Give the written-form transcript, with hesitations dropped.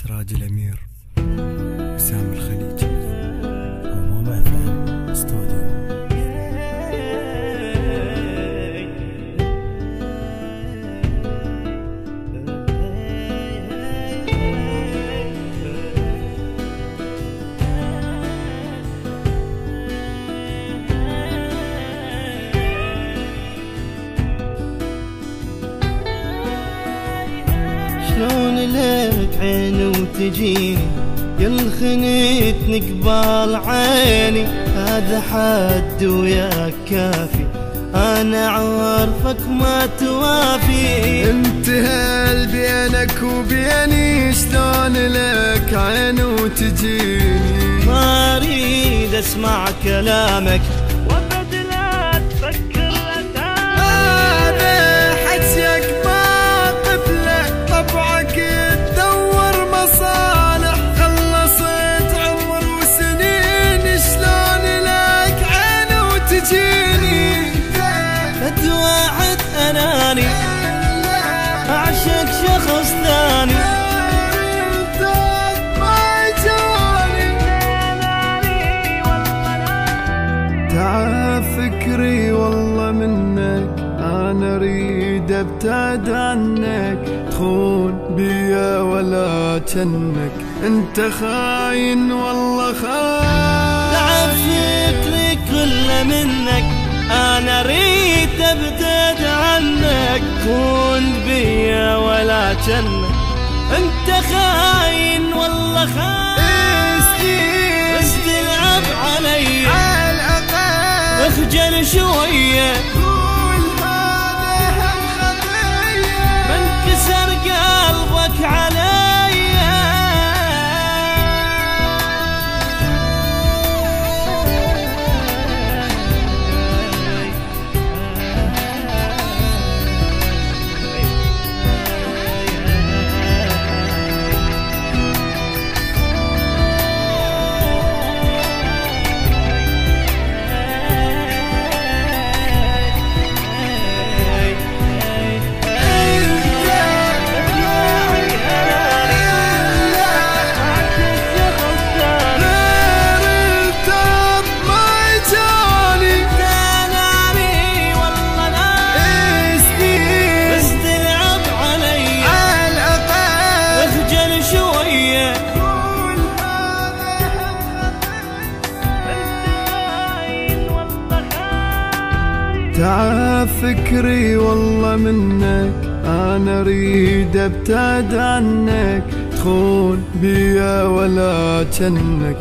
سراج الأمير، وسام الخليجي، هموم FM استوديو. شلون لك عين وتجيني يلخنتني قبال عيني، هذا حد وياك كافي، انا عارفك ما توافي. انتهى بينك وبيني، شلون لك عين وتجيني، ما اريد اسمع كلامك وابد لا تفكر هذا حكيك ما قبله، طبعك تدور مصالح، خلصت عمر وسنين، شلون لك عين وتجيني. فد واحد اناني اعشق شخص ثاني، تعال فكري والله منك، انا اريد ابتعد عنك، تخون بيا ولا جنك، انت خاين والله خاين. تعال فكري كله منك، انا اريد ابتعد عنك، تخون بيا ولا جنك، انت خاين والله خاين. استلعب علي اخجل شوية، من كسر قلبك علي. تعال فكري والله منك، انا اريد ابتعد عنك، تخون بيا ولا جنك.